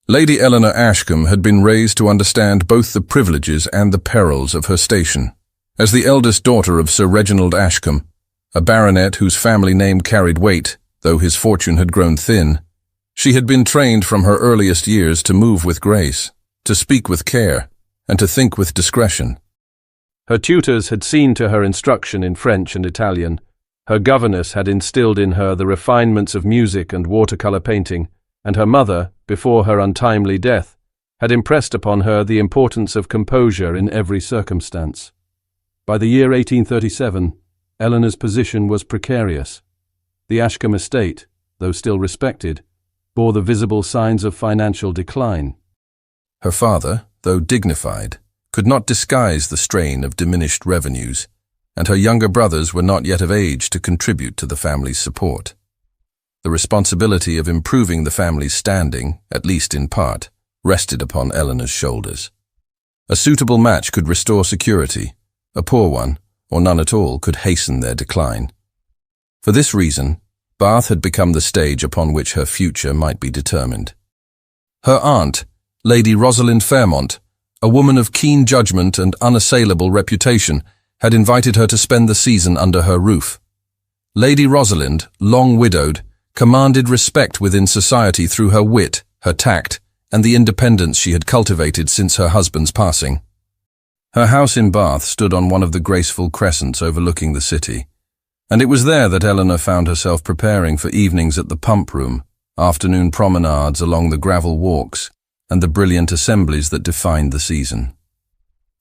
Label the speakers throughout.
Speaker 1: Lady Eleanor Ashcombe had been raised to understand both the privileges and the perils of her station. As the eldest daughter of Sir Reginald Ashcombe, a baronet whose family name carried weight, though his fortune had grown thin, she had been trained from her earliest years to move with grace, to speak with care, and to think with discretion.
Speaker 2: Her tutors had seen to her instruction in French and Italian. Her governess had instilled in her the refinements of music and watercolor painting, and her mother, before her untimely death, had impressed upon her the importance of composure in every circumstance. By the year 1837, Eleanor's position was precarious. The Ashcombe estate, though still respected, bore the visible signs of financial decline.
Speaker 1: Her father, though dignified, could not disguise the strain of diminished revenues, and her younger brothers were not yet of age to contribute to the family's support. The responsibility of improving the family's standing, at least in part, rested upon Eleanor's shoulders. A suitable match could restore security, a poor one, or none at all, could hasten their decline. For this reason, Bath had become the stage upon which her future might be determined. Her aunt, Lady Rosalind Fairmont, a woman of keen judgment and unassailable reputation, had invited her to spend the season under her roof. Lady Rosalind, long widowed, commanded respect within society through her wit, her tact, and the independence she had cultivated since her husband's passing. Her house in Bath stood on one of the graceful crescents overlooking the city, and it was there that Eleanor found herself preparing for evenings at the pump room, afternoon promenades along the gravel walks, and the brilliant assemblies that defined the season.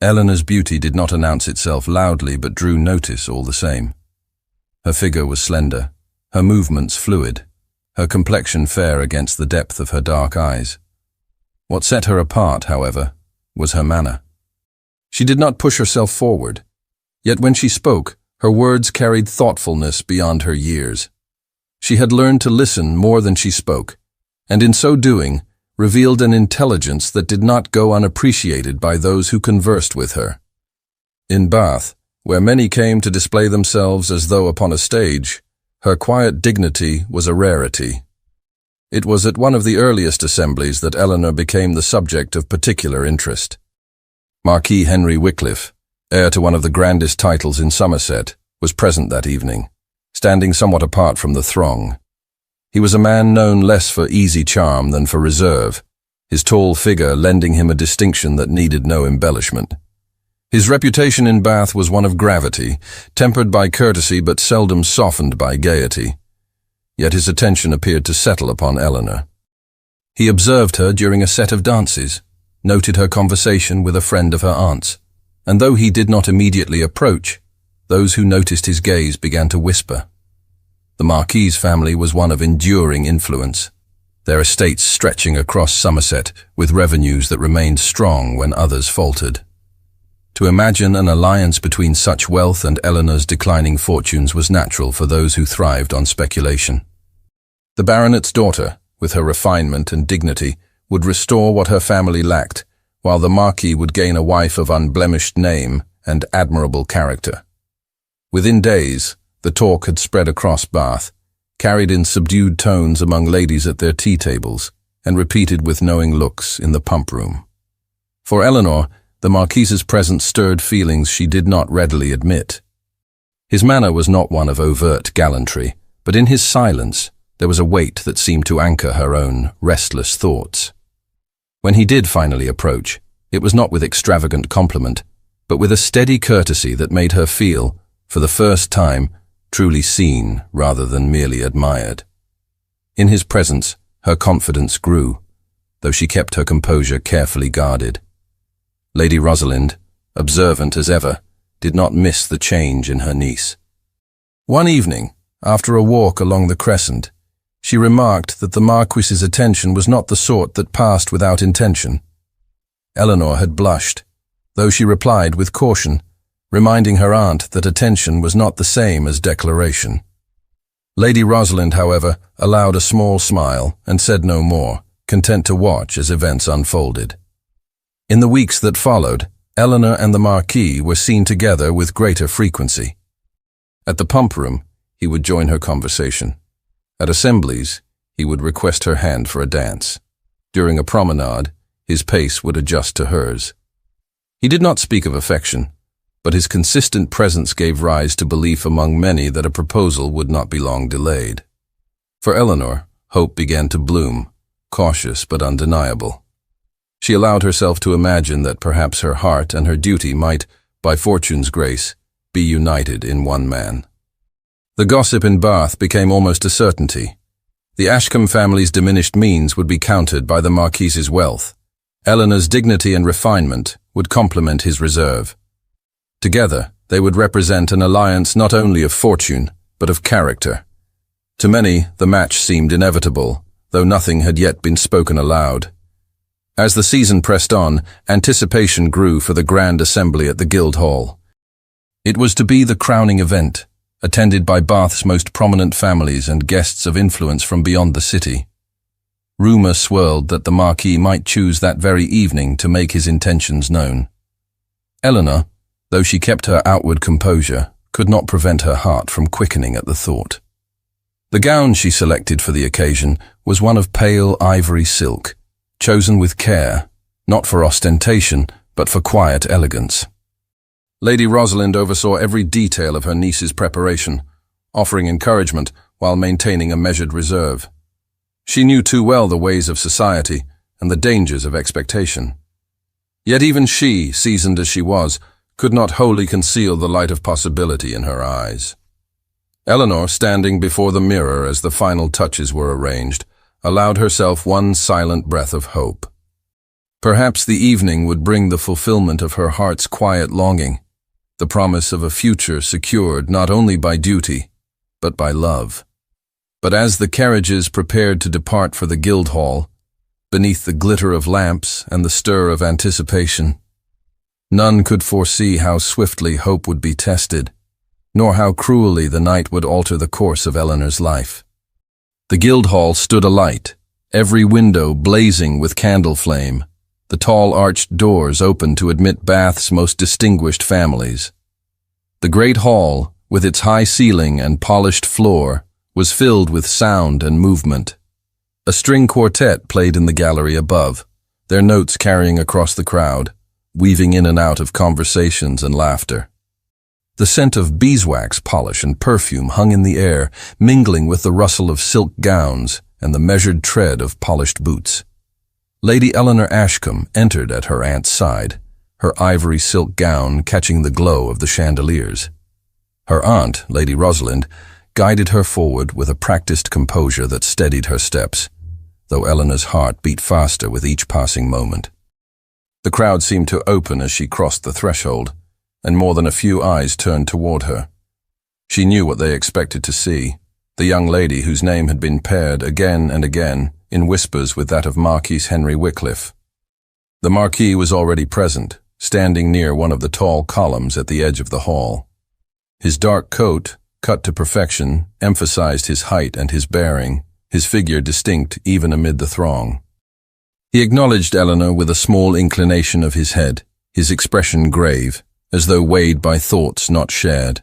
Speaker 1: Eleanor's beauty did not announce itself loudly but drew notice all the same. Her figure was slender, her movements fluid, her complexion fair against the depth of her dark eyes. What set her apart, however, was her manner. She did not push herself forward, yet when she spoke, her words carried thoughtfulness beyond her years. She had learned to listen more than she spoke, and in so doing, revealed an intelligence that did not go unappreciated by those who conversed with her. In Bath, where many came to display themselves as though upon a stage, her quiet dignity was a rarity. It was at one of the earliest assemblies that Eleanor became the subject of particular interest. Marquis Henry Wycliffe, heir to one of the grandest titles in Somerset, was present that evening, standing somewhat apart from the throng. He was a man known less for easy charm than for reserve, his tall figure lending him a distinction that needed no embellishment. His reputation in Bath was one of gravity, tempered by courtesy but seldom softened by gaiety. Yet his attention appeared to settle upon Eleanor. He observed her during a set of dances, noted her conversation with a friend of her aunt's, and though he did not immediately approach, those who noticed his gaze began to whisper. The Marquis family was one of enduring influence, their estates stretching across Somerset with revenues that remained strong when others faltered. To imagine an alliance between such wealth and Eleanor's declining fortunes was natural for those who thrived on speculation. The baronet's daughter, with her refinement and dignity, would restore what her family lacked, while the Marquis would gain a wife of unblemished name and admirable character. Within days, the talk had spread across Bath, carried in subdued tones among ladies at their tea tables, and repeated with knowing looks in the pump room. For Eleanor, the Marquis's presence stirred feelings she did not readily admit. His manner was not one of overt gallantry, but in his silence there was a weight that seemed to anchor her own restless thoughts. When he did finally approach, it was not with extravagant compliment, but with a steady courtesy that made her feel, for the first time, truly seen rather than merely admired. In his presence, her confidence grew, though she kept her composure carefully guarded. Lady Rosalind, observant as ever, did not miss the change in her niece. One evening, after a walk along the crescent, she remarked that the Marquis's attention was not the sort that passed without intention. Eleanor had blushed, though she replied with caution, reminding her aunt that attention was not the same as declaration. Lady Rosalind, however, allowed a small smile and said no more, content to watch as events unfolded. In the weeks that followed, Eleanor and the Marquis were seen together with greater frequency. At the pump room, he would join her conversation. At assemblies, he would request her hand for a dance. During a promenade, his pace would adjust to hers. He did not speak of affection, but his consistent presence gave rise to belief among many that a proposal would not be long delayed. For Eleanor, hope began to bloom, cautious but undeniable. She allowed herself to imagine that perhaps her heart and her duty might, by fortune's grace, be united in one man. The gossip in Bath became almost a certainty. The Ashcombe family's diminished means would be countered by the Marquis's wealth. Eleanor's dignity and refinement would complement his reserve. Together, they would represent an alliance not only of fortune, but of character. To many, the match seemed inevitable, though nothing had yet been spoken aloud. As the season pressed on, anticipation grew for the grand assembly at the Guildhall. It was to be the crowning event, attended by Bath's most prominent families and guests of influence from beyond the city. Rumour swirled that the Marquis might choose that very evening to make his intentions known. Eleanor, though she kept her outward composure, could not prevent her heart from quickening at the thought. The gown she selected for the occasion was one of pale ivory silk, chosen with care, not for ostentation, but for quiet elegance. Lady Rosalind oversaw every detail of her niece's preparation, offering encouragement while maintaining a measured reserve. She knew too well the ways of society and the dangers of expectation. Yet even she, seasoned as she was, could not wholly conceal the light of possibility in her eyes. Eleanor, standing before the mirror as the final touches were arranged, allowed herself one silent breath of hope. Perhaps the evening would bring the fulfillment of her heart's quiet longing, the promise of a future secured not only by duty, but by love. But as the carriages prepared to depart for the Guildhall, beneath the glitter of lamps and the stir of anticipation, none could foresee how swiftly hope would be tested, nor how cruelly the night would alter the course of Eleanor's life. The Guildhall stood alight, every window blazing with candle flame, the tall arched doors open to admit Bath's most distinguished families. The great hall, with its high ceiling and polished floor, was filled with sound and movement. A string quartet played in the gallery above, their notes carrying across the crowd, weaving in and out of conversations and laughter. The scent of beeswax polish and perfume hung in the air, mingling with the rustle of silk gowns and the measured tread of polished boots. Lady Eleanor Ashcombe entered at her aunt's side, her ivory silk gown catching the glow of the chandeliers. Her aunt, Lady Rosalind, guided her forward with a practiced composure that steadied her steps, though Eleanor's heart beat faster with each passing moment. The crowd seemed to open as she crossed the threshold, and more than a few eyes turned toward her. She knew what they expected to see, the young lady whose name had been paired again and again in whispers with that of Marquis Henry Wycliffe. The Marquis was already present, standing near one of the tall columns at the edge of the hall. His dark coat, cut to perfection, emphasized his height and his bearing, his figure distinct even amid the throng. He acknowledged Eleanor with a small inclination of his head, his expression grave, as though weighed by thoughts not shared.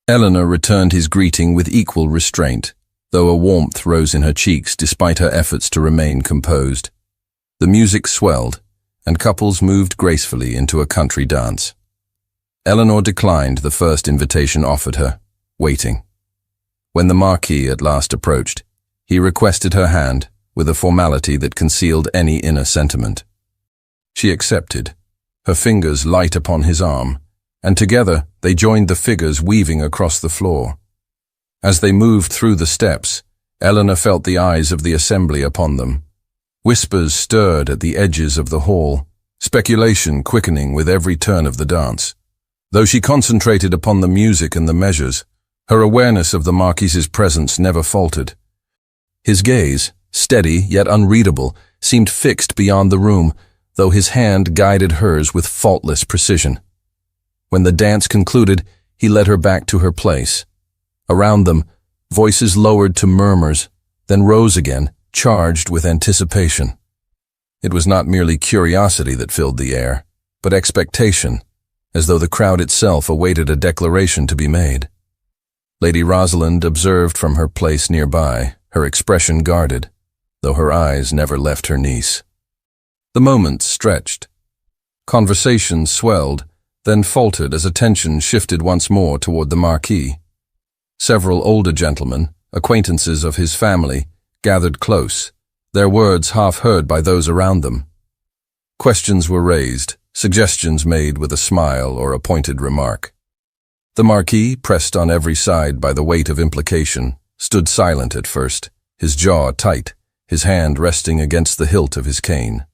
Speaker 1: Eleanor returned his greeting with equal restraint, though a warmth rose in her cheeks despite her efforts to remain composed. The music swelled, and couples moved gracefully into a country dance. Eleanor declined the first invitation offered her, waiting. When the Marquis at last approached, he requested her hand with a formality that concealed any inner sentiment. She accepted, her fingers light upon his arm, and together they joined the figures weaving across the floor. As they moved through the steps, Eleanor felt the eyes of the assembly upon them. Whispers stirred at the edges of the hall, speculation quickening with every turn of the dance. Though she concentrated upon the music and the measures, her awareness of the Marquis's presence never faltered. His gaze, steady yet unreadable, seemed fixed beyond the room, though his hand guided hers with faultless precision. When the dance concluded, he led her back to her place. Around them, voices lowered to murmurs, then rose again, charged with anticipation. It was not merely curiosity that filled the air, but expectation, as though the crowd itself awaited a declaration to be made. Lady Rosalind observed from her place nearby, her expression guarded. though her eyes never left her niece. The moments stretched. Conversation swelled, then faltered as attention shifted once more toward the Marquis. Several older gentlemen, acquaintances of his family, gathered close, their words half heard by those around them. Questions were raised, suggestions made with a smile or a pointed remark. The Marquis, pressed on every side by the weight of implication, stood silent at first, his jaw tight, his hand resting against the hilt of his cane.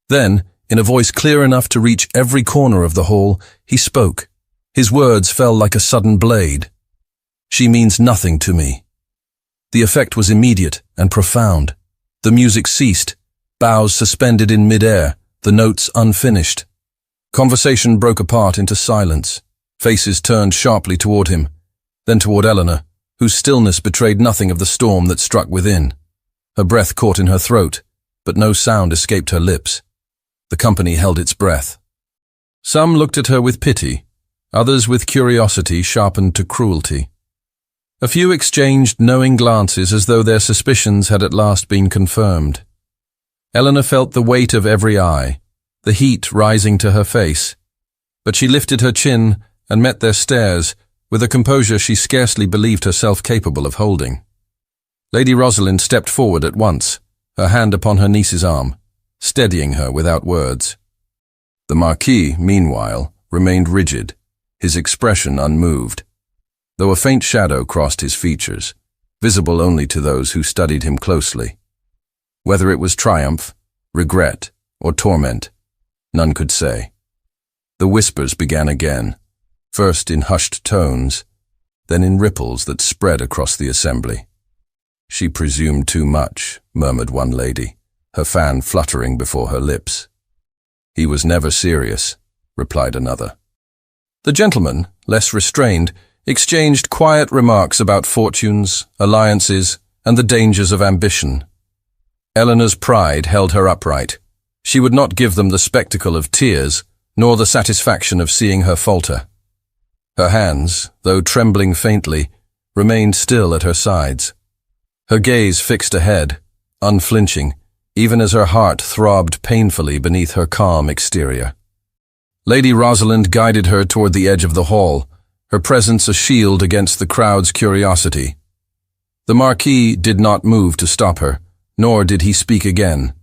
Speaker 1: Then, in a voice clear enough to reach every corner of the hall, he spoke. His words fell like a sudden blade. "She means nothing to me." The effect was immediate and profound. The music ceased, bows suspended in mid-air, the notes unfinished. Conversation broke apart into silence. Faces turned sharply toward him, then toward Eleanor, whose stillness betrayed nothing of the storm that struck within. Her breath caught in her throat, but no sound escaped her lips. The company held its breath. Some looked at her with pity, others with curiosity sharpened to cruelty. A few exchanged knowing glances as though their suspicions had at last been confirmed. Eleanor felt the weight of every eye, the heat rising to her face, but she lifted her chin and met their stares with a composure she scarcely believed herself capable of holding. Lady Rosalind stepped forward at once, her hand upon her niece's arm, steadying her without words. The Marquis, meanwhile, remained rigid, his expression unmoved, though a faint shadow crossed his features, visible only to those who studied him closely. Whether it was triumph, regret, or torment, none could say. The whispers began again, first in hushed tones, then in ripples that spread across the assembly. "She presumed too much," murmured one lady, her fan fluttering before her lips. "He was never serious," replied another. The gentlemen, less restrained, exchanged quiet remarks about fortunes, alliances, and the dangers of ambition. Eleanor's pride held her upright. She would not give them the spectacle of tears, nor the satisfaction of seeing her falter. Her hands, though trembling faintly, remained still at her sides. Her gaze fixed ahead, unflinching, even as her heart throbbed painfully beneath her calm exterior. Lady Rosalind guided her toward the edge of the hall, her presence a shield against the crowd's curiosity. The Marquis did not move to stop her, nor did he speak again.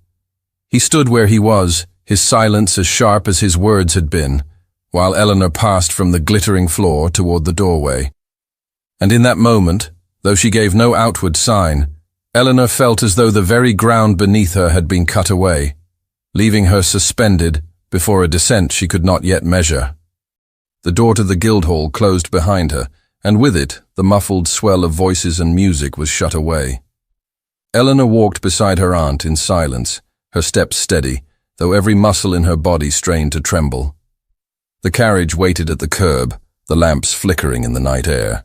Speaker 1: He stood where he was, his silence as sharp as his words had been, while Eleanor passed from the glittering floor toward the doorway. And in that moment, though she gave no outward sign, Eleanor felt as though the very ground beneath her had been cut away, leaving her suspended before a descent she could not yet measure. The door to the Guildhall closed behind her, and with it the muffled swell of voices and music was shut away. Eleanor walked beside her aunt in silence, her steps steady, though every muscle in her body strained to tremble. The carriage waited at the curb, the lamps flickering in the night air.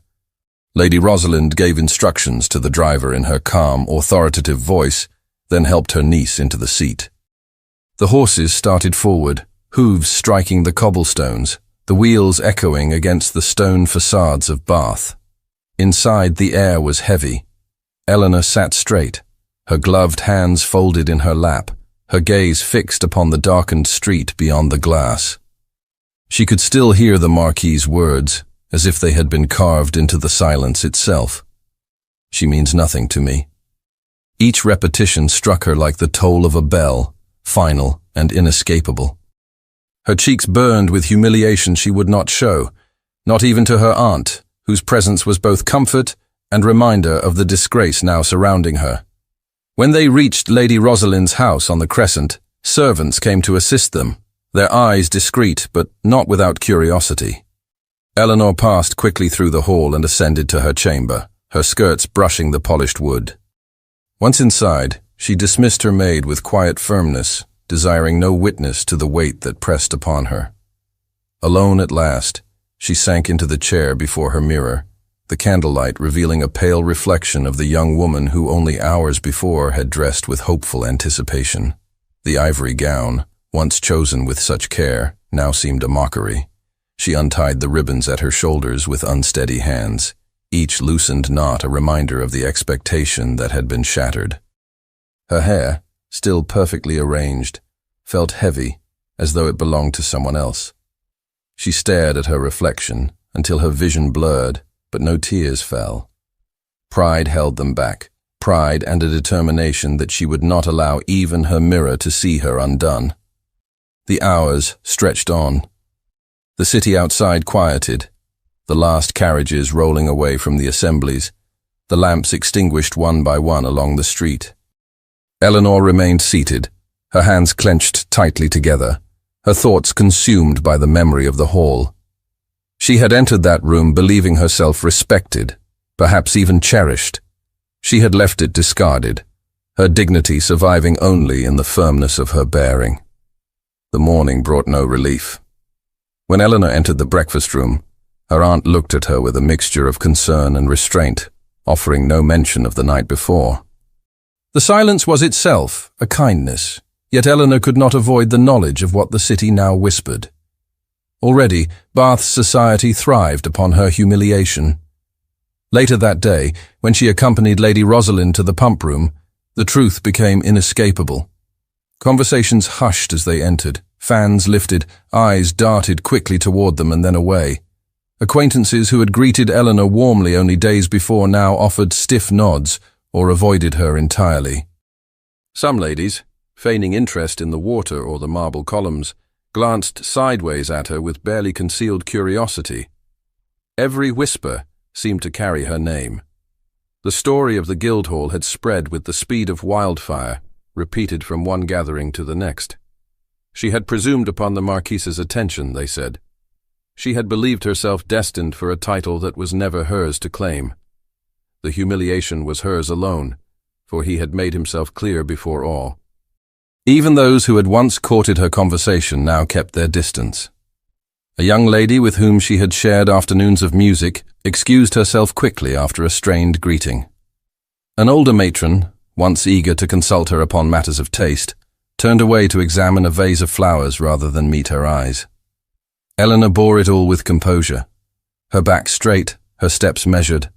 Speaker 1: Lady Rosalind gave instructions to the driver in her calm, authoritative voice, then helped her niece into the seat. The horses started forward, hooves striking the cobblestones, the wheels echoing against the stone facades of Bath. Inside, the air was heavy. Eleanor sat straight, her gloved hands folded in her lap, her gaze fixed upon the darkened street beyond the glass. She could still hear the Marquis's words, as if they had been carved into the silence itself. "She means nothing to me." Each repetition struck her like the toll of a bell, final and inescapable. Her cheeks burned with humiliation she would not show, not even to her aunt, whose presence was both comfort and reminder of the disgrace now surrounding her. When they reached Lady Rosalind's house on the Crescent, servants came to assist them, their eyes discreet but not without curiosity. Eleanor passed quickly through the hall and ascended to her chamber, her skirts brushing the polished wood. Once inside, she dismissed her maid with quiet firmness, desiring no witness to the weight that pressed upon her. Alone at last, she sank into the chair before her mirror, the candlelight revealing a pale reflection of the young woman who only hours before had dressed with hopeful anticipation. The ivory gown, once chosen with such care, now seemed a mockery. She untied the ribbons at her shoulders with unsteady hands, each loosened knot a reminder of the expectation that had been shattered. Her hair, still perfectly arranged, felt heavy, as though it belonged to someone else. She stared at her reflection until her vision blurred, but no tears fell. Pride held them back, pride and a determination that she would not allow even her mirror to see her undone. The hours stretched on. The city outside quieted, the last carriages rolling away from the assemblies, the lamps extinguished one by one along the street. Eleanor remained seated, her hands clenched tightly together, her thoughts consumed by the memory of the hall. She had entered that room believing herself respected, perhaps even cherished. She had left it discarded, her dignity surviving only in the firmness of her bearing. The morning brought no relief. When Eleanor entered the breakfast room, her aunt looked at her with a mixture of concern and restraint, offering no mention of the night before. The silence was itself a kindness, yet Eleanor could not avoid the knowledge of what the city now whispered. Already, Bath's society thrived upon her humiliation. Later that day, when she accompanied Lady Rosalind to the pump room, the truth became inescapable. Conversations hushed as they entered, fans lifted, eyes darted quickly toward them and then away. Acquaintances who had greeted Eleanor warmly only days before now offered stiff nods or avoided her entirely. Some ladies, feigning interest in the water or the marble columns, glanced sideways at her with barely concealed curiosity. Every whisper seemed to carry her name. The story of the Guildhall had spread with the speed of wildfire, repeated from one gathering to the next. She had presumed upon the Marquis's attention, they said. She had believed herself destined for a title that was never hers to claim. The humiliation was hers alone, for he had made himself clear before all. Even those who had once courted her conversation now kept their distance. A young lady with whom she had shared afternoons of music excused herself quickly after a strained greeting. An older matron, once eager to consult her upon matters of taste, turned away to examine a vase of flowers rather than meet her eyes. Eleanor bore it all with composure, her back straight, her steps measured,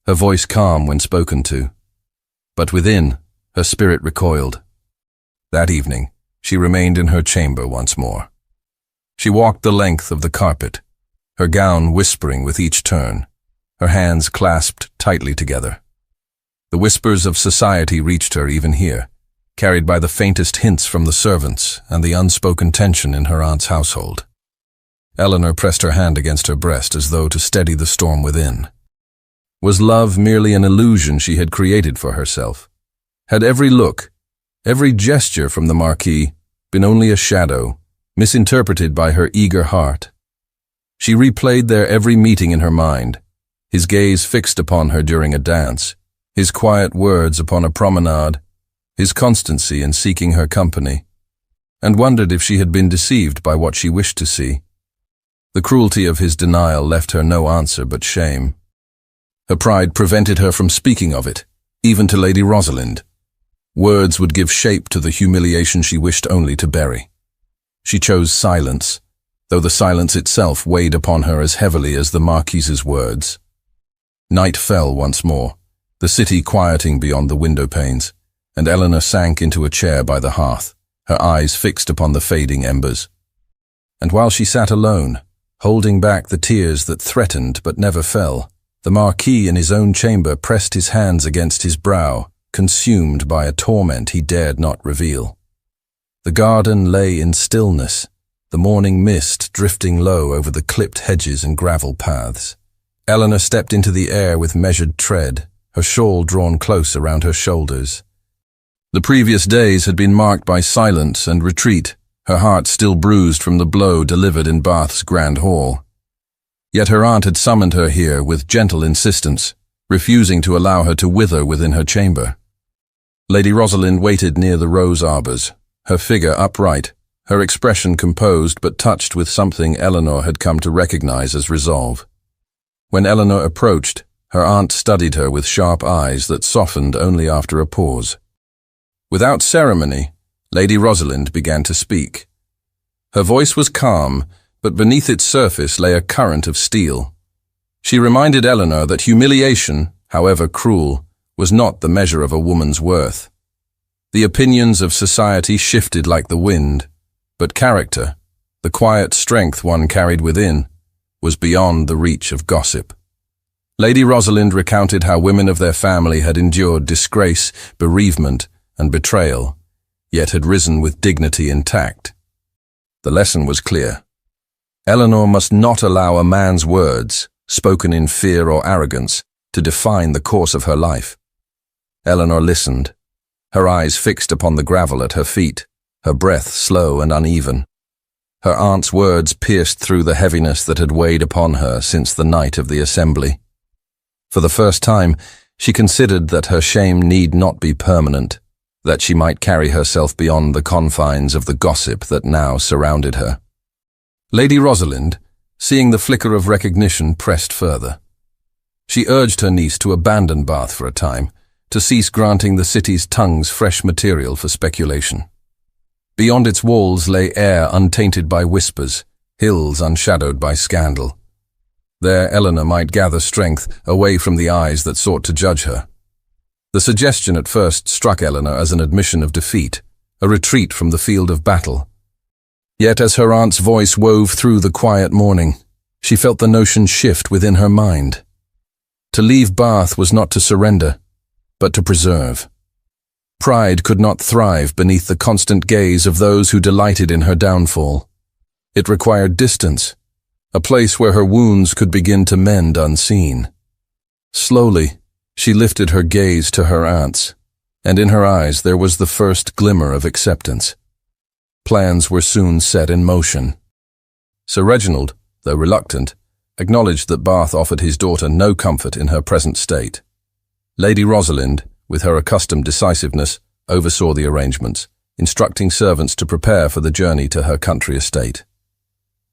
Speaker 1: her voice calm when spoken to. But within, her spirit recoiled. That evening, she remained in her chamber once more. She walked the length of the carpet, her gown whispering with each turn, her hands clasped tightly together. The whispers of society reached her even here, carried by the faintest hints from the servants and the unspoken tension in her aunt's household. Eleanor pressed her hand against her breast as though to steady the storm within. Was love merely an illusion she had created for herself? Had every look, every gesture from the Marquis been only a shadow, misinterpreted by her eager heart? She replayed their every meeting in her mind, his gaze fixed upon her during a dance, his quiet words upon a promenade, his constancy in seeking her company, and wondered if she had been deceived by what she wished to see. The cruelty of his denial left her no answer but shame. Her pride prevented her from speaking of it, even to Lady Rosalind. Words would give shape to the humiliation she wished only to bury. She chose silence, though the silence itself weighed upon her as heavily as the Marquis's words. Night fell once more, the city quieting beyond the window panes, and Eleanor sank into a chair by the hearth, her eyes fixed upon the fading embers. And while she sat alone, holding back the tears that threatened but never fell, the Marquis in his own chamber pressed his hands against his brow, consumed by a torment he dared not reveal. The garden lay in stillness, the morning mist drifting low over the clipped hedges and gravel paths. Eleanor stepped into the air with measured tread, her shawl drawn close around her shoulders. The previous days had been marked by silence and retreat, her heart still bruised from the blow delivered in Bath's grand hall. Yet her aunt had summoned her here with gentle insistence, refusing to allow her to wither within her chamber. Lady Rosalind waited near the rose arbors, her figure upright, her expression composed but touched with something Eleanor had come to recognize as resolve. When Eleanor approached, her aunt studied her with sharp eyes that softened only after a pause. Without ceremony, Lady Rosalind began to speak. Her voice was calm, but beneath its surface lay a current of steel. She reminded Eleanor that humiliation, however cruel, was not the measure of a woman's worth. The opinions of society shifted like the wind, but character, the quiet strength one carried within, was beyond the reach of gossip. Lady Rosalind recounted how women of their family had endured disgrace, bereavement, and betrayal, yet had risen with dignity intact. The lesson was clear. Eleanor must not allow a man's words, spoken in fear or arrogance, to define the course of her life. Eleanor listened, her eyes fixed upon the gravel at her feet, her breath slow and uneven. Her aunt's words pierced through the heaviness that had weighed upon her since the night of the assembly. For the first time, she considered that her shame need not be permanent, that she might carry herself beyond the confines of the gossip that now surrounded her. Lady Rosalind, seeing the flicker of recognition, pressed further. She urged her niece to abandon Bath for a time, to cease granting the city's tongues fresh material for speculation. Beyond its walls lay air untainted by whispers, hills unshadowed by scandal. There Eleanor might gather strength away from the eyes that sought to judge her. The suggestion at first struck Eleanor as an admission of defeat, a retreat from the field of battle. Yet as her aunt's voice wove through the quiet morning, she felt the notion shift within her mind. To leave Bath was not to surrender, but to preserve. Pride could not thrive beneath the constant gaze of those who delighted in her downfall. It required distance, a place where her wounds could begin to mend unseen. Slowly, she lifted her gaze to her aunt's, and in her eyes there was the first glimmer of acceptance. Plans were soon set in motion. Sir Reginald, though reluctant, acknowledged that Bath offered his daughter no comfort in her present state. Lady Rosalind, with her accustomed decisiveness, oversaw the arrangements, instructing servants to prepare for the journey to her country estate.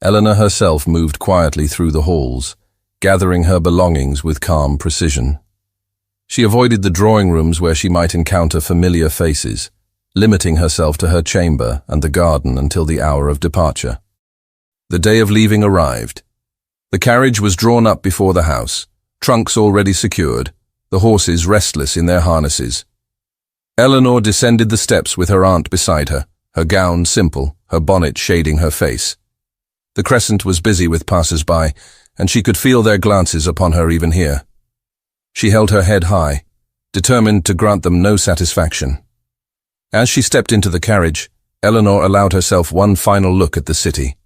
Speaker 1: Eleanor herself moved quietly through the halls, gathering her belongings with calm precision. She avoided the drawing rooms where she might encounter familiar faces, limiting herself to her chamber and the garden until the hour of departure. The day of leaving arrived. The carriage was drawn up before the house, trunks already secured, the horses restless in their harnesses. Eleanor descended the steps with her aunt beside her, her gown simple, her bonnet shading her face. The crescent was busy with passers-by, and she could feel their glances upon her even here. She held her head high, determined to grant them no satisfaction. As she stepped into the carriage, Eleanor allowed herself one final look at the city.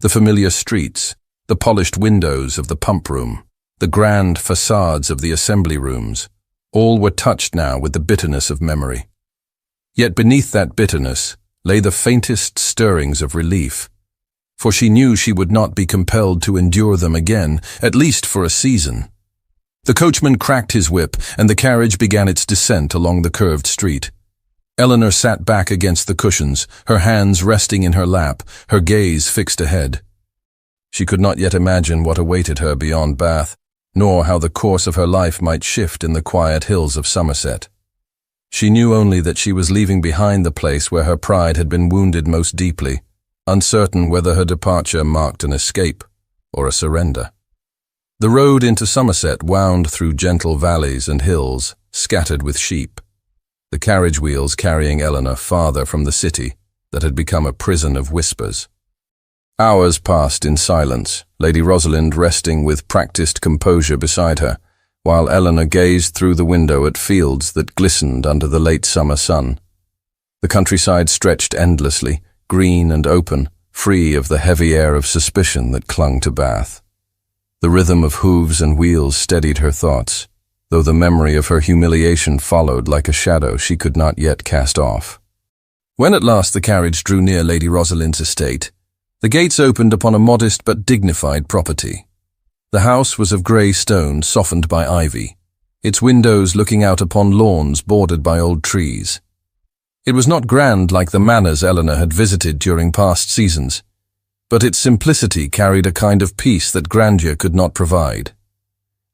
Speaker 1: The familiar streets, the polished windows of the pump room, the grand facades of the assembly rooms, all were touched now with the bitterness of memory. Yet beneath that bitterness lay the faintest stirrings of relief, for she knew she would not be compelled to endure them again, at least for a season. The coachman cracked his whip, and the carriage began its descent along the curved street. Eleanor sat back against the cushions, her hands resting in her lap, her gaze fixed ahead. She could not yet imagine what awaited her beyond Bath, nor how the course of her life might shift in the quiet hills of Somerset. She knew only that she was leaving behind the place where her pride had been wounded most deeply, uncertain whether her departure marked an escape or a surrender. The road into Somerset wound through gentle valleys and hills, scattered with sheep, the carriage wheels carrying Eleanor farther from the city that had become a prison of whispers. Hours passed in silence, Lady Rosalind resting with practiced composure beside her, while Eleanor gazed through the window at fields that glistened under the late summer sun. The countryside stretched endlessly, green and open, free of the heavy air of suspicion that clung to Bath. The rhythm of hooves and wheels steadied her thoughts, though the memory of her humiliation followed like a shadow she could not yet cast off. When at last the carriage drew near Lady Rosalind's estate, the gates opened upon a modest but dignified property. The house was of grey stone softened by ivy, its windows looking out upon lawns bordered by old trees. It was not grand like the manors Eleanor had visited during past seasons, but its simplicity carried a kind of peace that grandeur could not provide.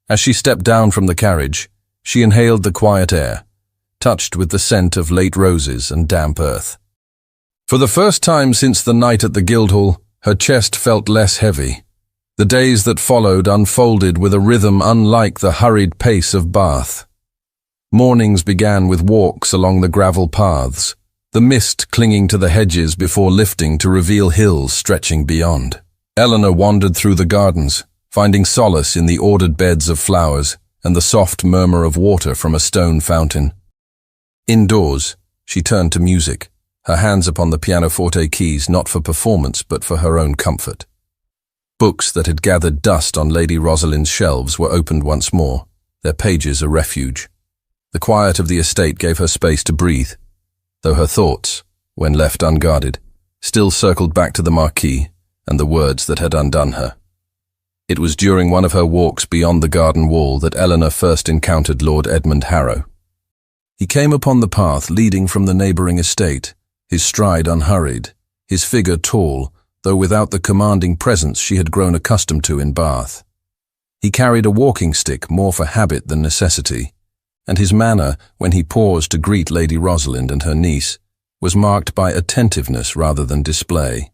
Speaker 1: As she stepped down from the carriage, she inhaled the quiet air, touched with the scent of late roses and damp earth. For the first time since the night at the Guildhall, her chest felt less heavy. The days that followed unfolded with a rhythm unlike the hurried pace of Bath. Mornings began with walks along the gravel paths, the mist clinging to the hedges before lifting to reveal hills stretching beyond. Eleanor wandered through the gardens, finding solace in the ordered beds of flowers and the soft murmur of water from a stone fountain. Indoors, she turned to music, her hands upon the pianoforte keys not for performance but for her own comfort. Books that had gathered dust on Lady Rosalind's shelves were opened once more, their pages a refuge. The quiet of the estate gave her space to breathe, though her thoughts, when left unguarded, still circled back to the Marquis and the words that had undone her. It was during one of her walks beyond the garden wall that Eleanor first encountered Lord Edmund Harrow. He came upon the path leading from the neighbouring estate, his stride unhurried, his figure tall, though without the commanding presence she had grown accustomed to in Bath. He carried a walking stick more for habit than necessity, and his manner, when he paused to greet Lady Rosalind and her niece, was marked by attentiveness rather than display.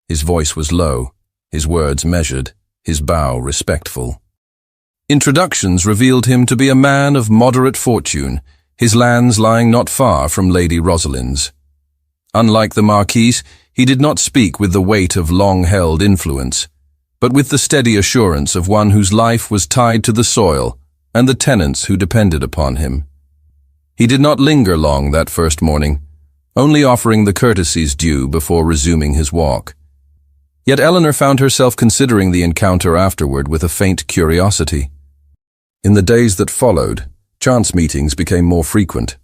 Speaker 1: His voice was low, his words measured, his bow respectful. Introductions revealed him to be a man of moderate fortune, his lands lying not far from Lady Rosalind's. Unlike the Marquis, he did not speak with the weight of long-held influence, but with the steady assurance of one whose life was tied to the soil and the tenants who depended upon him. He did not linger long that first morning, only offering the courtesies due before resuming his walk. Yet Eleanor found herself considering the encounter afterward with a faint curiosity. In the days that followed, chance meetings became more frequent.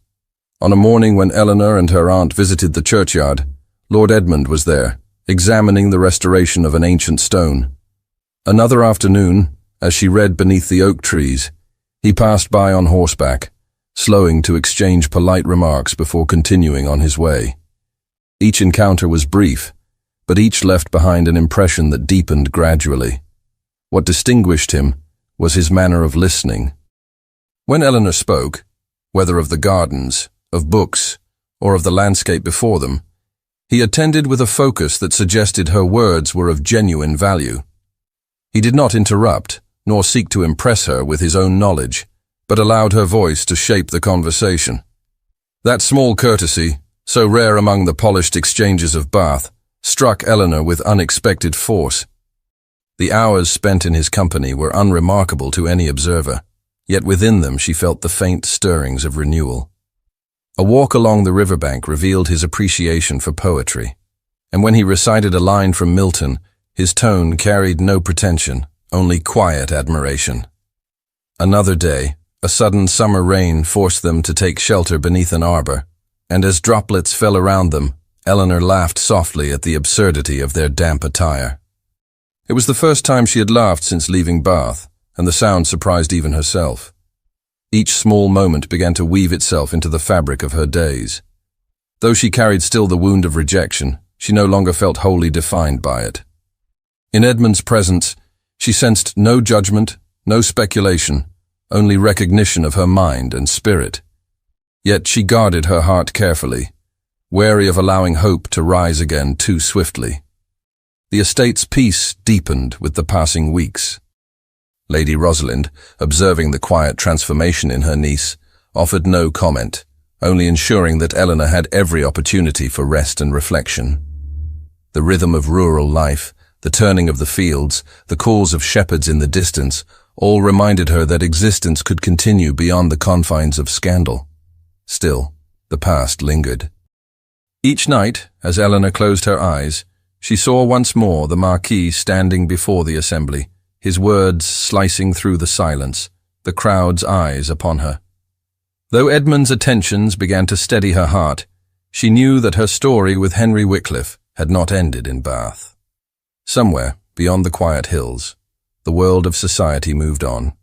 Speaker 1: On a morning when Eleanor and her aunt visited the churchyard, Lord Edmund was there, examining the restoration of an ancient stone. Another afternoon, as she read beneath the oak trees, he passed by on horseback, slowing to exchange polite remarks before continuing on his way. Each encounter was brief, but each left behind an impression that deepened gradually. What distinguished him was his manner of listening. When Eleanor spoke, whether of the gardens, of books, or of the landscape before them, he attended with a focus that suggested her words were of genuine value. He did not interrupt, nor seek to impress her with his own knowledge, but allowed her voice to shape the conversation. That small courtesy, so rare among the polished exchanges of Bath, struck Eleanor with unexpected force. The hours spent in his company were unremarkable to any observer, yet within them she felt the faint stirrings of renewal. A walk along the riverbank revealed his appreciation for poetry, and when he recited a line from Milton, his tone carried no pretension, only quiet admiration. Another day, a sudden summer rain forced them to take shelter beneath an arbor, and as droplets fell around them, Eleanor laughed softly at the absurdity of their damp attire. It was the first time she had laughed since leaving Bath, and the sound surprised even herself. Each small moment began to weave itself into the fabric of her days. Though she carried still the wound of rejection, she no longer felt wholly defined by it. In Edmund's presence, she sensed no judgment, no speculation, only recognition of her mind and spirit. Yet she guarded her heart carefully, wary of allowing hope to rise again too swiftly. The estate's peace deepened with the passing weeks. Lady Rosalind, observing the quiet transformation in her niece, offered no comment, only ensuring that Eleanor had every opportunity for rest and reflection. The rhythm of rural life, the turning of the fields, the calls of shepherds in the distance, all reminded her that existence could continue beyond the confines of scandal. Still, the past lingered. Each night, as Eleanor closed her eyes, she saw once more the Marquis standing before the assembly, his words slicing through the silence, the crowd's eyes upon her. Though Edmund's attentions began to steady her heart, she knew that her story with Henry Wycliffe had not ended in Bath. Somewhere, beyond the quiet hills, the world of society moved on,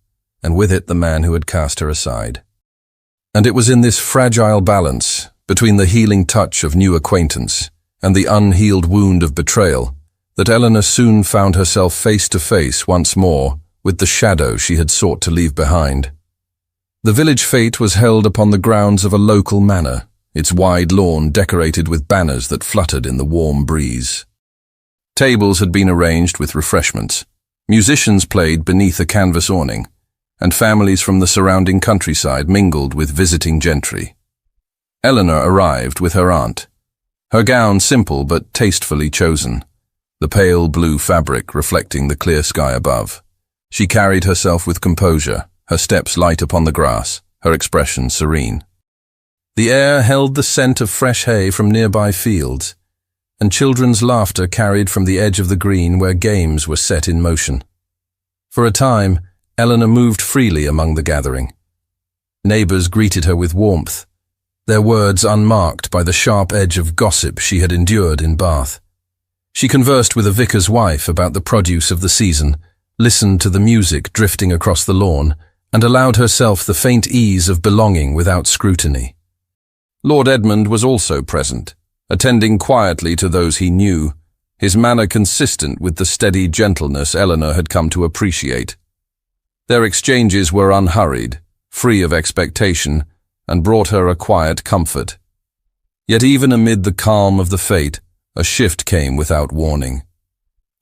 Speaker 1: and with it the man who had cast her aside. And it was in this fragile balance, between the healing touch of new acquaintance and the unhealed wound of betrayal, that Eleanor soon found herself face to face once more with the shadow she had sought to leave behind. The village fete was held upon the grounds of a local manor, its wide lawn decorated with banners that fluttered in the warm breeze. Tables had been arranged with refreshments, musicians played beneath a canvas awning, and families from the surrounding countryside mingled with visiting gentry. Eleanor arrived with her aunt. Her gown simple but tastefully chosen, the pale blue fabric reflecting the clear sky above. She carried herself with composure, her steps light upon the grass, her expression serene. The air held the scent of fresh hay from nearby fields, and children's laughter carried from the edge of the green where games were set in motion. For a time, Eleanor moved freely among the gathering. Neighbors greeted her with warmth, their words unmarked by the sharp edge of gossip she had endured in Bath. She conversed with a vicar's wife about the produce of the season, listened to the music drifting across the lawn, and allowed herself the faint ease of belonging without scrutiny. Lord Edmund was also present, attending quietly to those he knew, his manner consistent with the steady gentleness Eleanor had come to appreciate. Their exchanges were unhurried, free of expectation, and brought her a quiet comfort. Yet even amid the calm of the fete, a shift came without warning.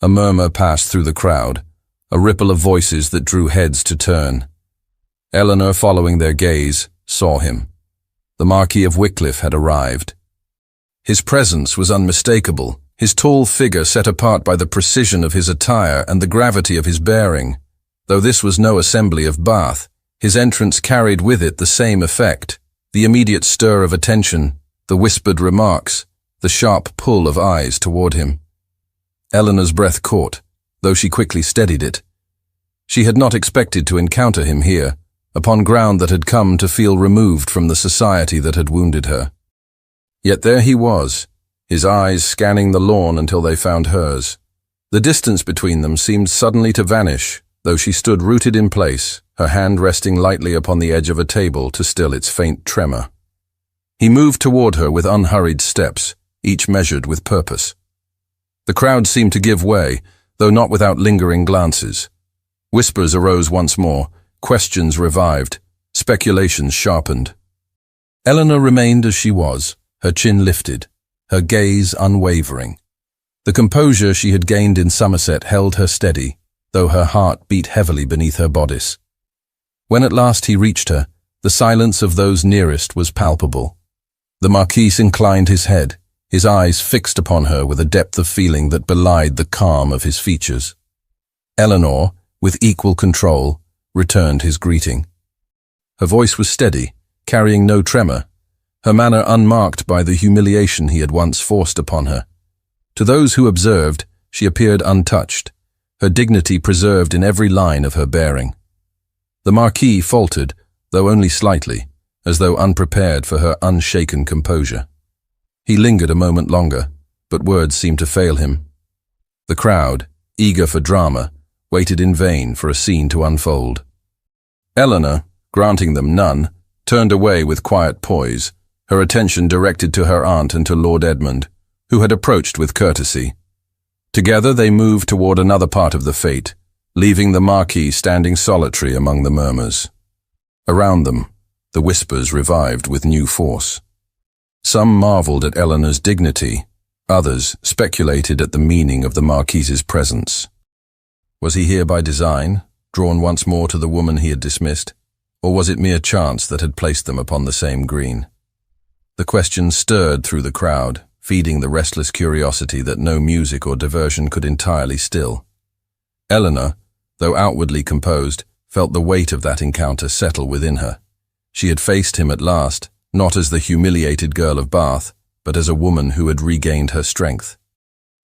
Speaker 1: A murmur passed through the crowd, a ripple of voices that drew heads to turn. Eleanor, following their gaze, saw him. The Marquis of Wycliffe had arrived. His presence was unmistakable, his tall figure set apart by the precision of his attire and the gravity of his bearing. Though this was no assembly of Bath, his entrance carried with it the same effect, the immediate stir of attention, the whispered remarks, the sharp pull of eyes toward him. Eleanor's breath caught, though she quickly steadied it. She had not expected to encounter him here, upon ground that had come to feel removed from the society that had wounded her. Yet there he was, his eyes scanning the lawn until they found hers. The distance between them seemed suddenly to vanish, though she stood rooted in place, her hand resting lightly upon the edge of a table to still its faint tremor. He moved toward her with unhurried steps, each measured with purpose. The crowd seemed to give way, though not without lingering glances. Whispers arose once more, questions revived, speculations sharpened. Eleanor remained as she was, her chin lifted, her gaze unwavering. The composure she had gained in Somerset held her steady, though her heart beat heavily beneath her bodice. When at last he reached her, the silence of those nearest was palpable. The Marquis inclined his head, his eyes fixed upon her with a depth of feeling that belied the calm of his features. Eleanor, with equal control, returned his greeting. Her voice was steady, carrying no tremor, her manner unmarked by the humiliation he had once forced upon her. To those who observed, she appeared untouched, her dignity preserved in every line of her bearing. The Marquis faltered, though only slightly, as though unprepared for her unshaken composure. He lingered a moment longer, but words seemed to fail him. The crowd, eager for drama, waited in vain for a scene to unfold. Eleanor, granting them none, turned away with quiet poise, her attention directed to her aunt and to Lord Edmund, who had approached with courtesy. Together they moved toward another part of the fete, leaving the Marquis standing solitary among the murmurs. Around them, the whispers revived with new force. Some marveled at Eleanor's dignity, others speculated at the meaning of the Marquis's presence. Was he here by design, drawn once more to the woman he had dismissed, or was it mere chance that had placed them upon the same green? The question stirred through the crowd, feeding the restless curiosity that no music or diversion could entirely still. Eleanor, though outwardly composed, felt the weight of that encounter settle within her. She had faced him at last, not as the humiliated girl of Bath, but as a woman who had regained her strength.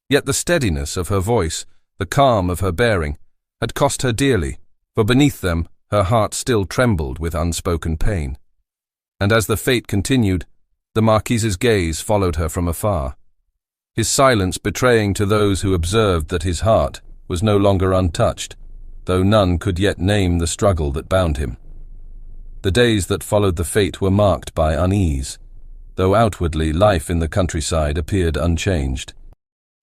Speaker 1: Yet the steadiness of her voice, the calm of her bearing, had cost her dearly, for beneath them her heart still trembled with unspoken pain. And as the fete continued, the Marquis's gaze followed her from afar, his silence betraying to those who observed that his heart was no longer untouched, though none could yet name the struggle that bound him. The days that followed the fete were marked by unease, though outwardly life in the countryside appeared unchanged.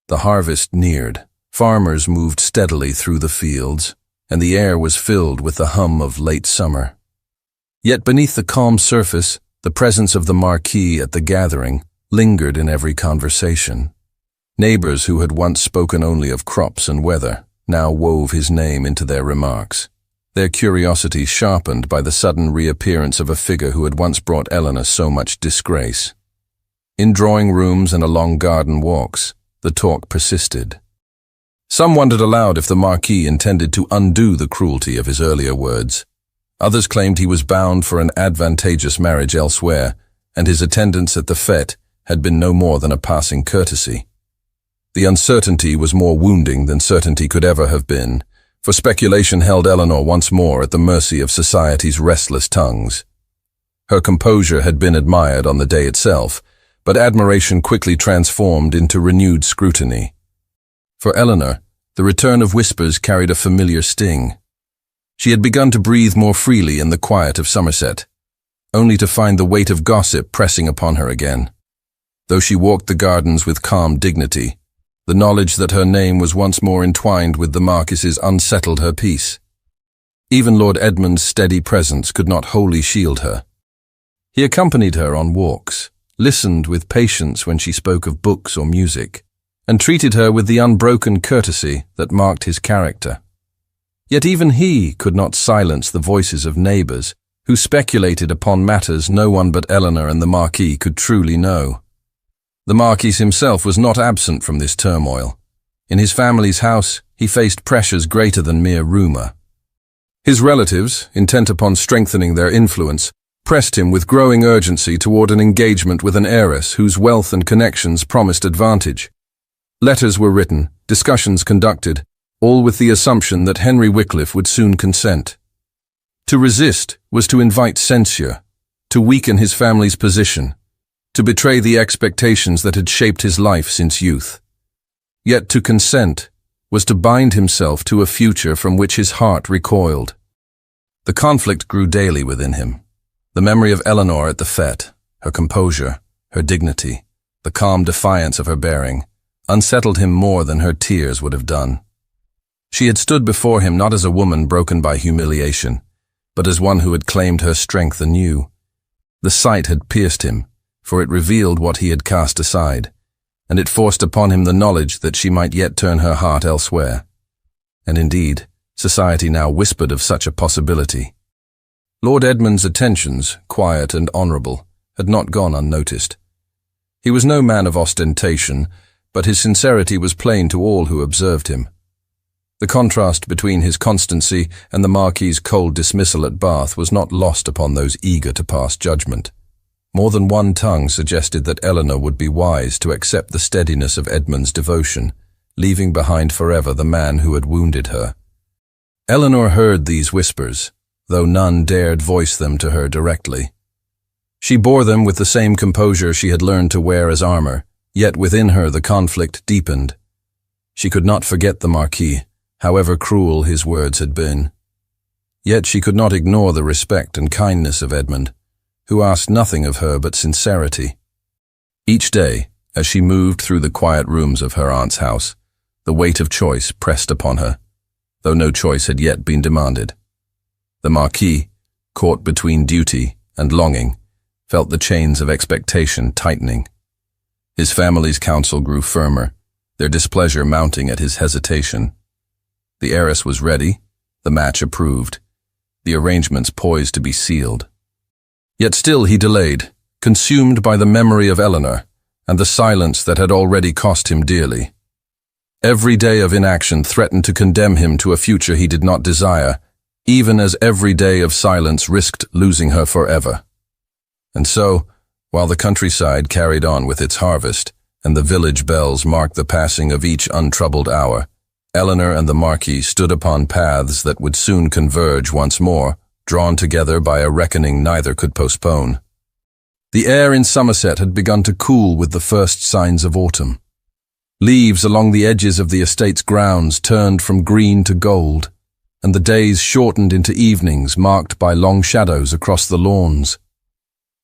Speaker 1: The harvest neared, farmers moved steadily through the fields, and the air was filled with the hum of late summer. Yet beneath the calm surface, the presence of the Marquis at the gathering lingered in every conversation. Neighbors who had once spoken only of crops and weather now wove his name into their remarks. their curiosity sharpened by the sudden reappearance of a figure who had once brought Eleanor so much disgrace. In drawing rooms and along garden walks, the talk persisted. Some wondered aloud if the Marquis intended to undo the cruelty of his earlier words. Others claimed he was bound for an advantageous marriage elsewhere, and his attendance at the fête had been no more than a passing courtesy. The uncertainty was more wounding than certainty could ever have been, for speculation held Eleanor once more at the mercy of society's restless tongues. Her composure had been admired on the day itself, but admiration quickly transformed into renewed scrutiny. For Eleanor, the return of whispers carried a familiar sting. She had begun to breathe more freely in the quiet of Somerset, only to find the weight of gossip pressing upon her again. Though she walked the gardens with calm dignity, the knowledge that her name was once more entwined with the Marquis's unsettled her peace. Even Lord Edmund's steady presence could not wholly shield her. He accompanied her on walks, listened with patience when she spoke of books or music, and treated her with the unbroken courtesy that marked his character. Yet even he could not silence the voices of neighbours who speculated upon matters no one but Eleanor and the Marquis could truly know. The Marquis himself was not absent from this turmoil. In his family's house, he faced pressures greater than mere rumour. His relatives, intent upon strengthening their influence, pressed him with growing urgency toward an engagement with an heiress whose wealth and connections promised advantage. Letters were written, discussions conducted, all with the assumption that Henry Wycliffe would soon consent. To resist was to invite censure, to weaken his family's position, to betray the expectations that had shaped his life since youth. Yet to consent was to bind himself to a future from which his heart recoiled. The conflict grew daily within him. The memory of Eleanor at the fête, her composure, her dignity, the calm defiance of her bearing, unsettled him more than her tears would have done. She had stood before him not as a woman broken by humiliation, but as one who had claimed her strength anew. The sight had pierced him, for it revealed what he had cast aside, and it forced upon him the knowledge that she might yet turn her heart elsewhere. And indeed, society now whispered of such a possibility. Lord Edmund's attentions, quiet and honourable, had not gone unnoticed. He was no man of ostentation, but his sincerity was plain to all who observed him. The contrast between his constancy and the Marquis's cold dismissal at Bath was not lost upon those eager to pass judgment. More than one tongue suggested that Eleanor would be wise to accept the steadiness of Edmund's devotion, leaving behind forever the man who had wounded her. Eleanor heard these whispers, though none dared voice them to her directly. She bore them with the same composure she had learned to wear as armor, yet within her the conflict deepened. She could not forget the Marquis, however cruel his words had been. Yet she could not ignore the respect and kindness of Edmund, who asked nothing of her but sincerity. Each day, as she moved through the quiet rooms of her aunt's house, the weight of choice pressed upon her, though no choice had yet been demanded. The Marquis, caught between duty and longing, felt the chains of expectation tightening. His family's counsel grew firmer, their displeasure mounting at his hesitation. The heiress was ready, the match approved, the arrangements poised to be sealed. Yet still he delayed, consumed by the memory of Eleanor and the silence that had already cost him dearly. Every day of inaction threatened to condemn him to a future he did not desire, even as every day of silence risked losing her forever. And so, while the countryside carried on with its harvest, and the village bells marked the passing of each untroubled hour, Eleanor and the Marquis stood upon paths that would soon converge once more, drawn together by a reckoning neither could postpone. The air in Somerset had begun to cool with the first signs of autumn. Leaves along the edges of the estate's grounds turned from green to gold, and the days shortened into evenings marked by long shadows across the lawns.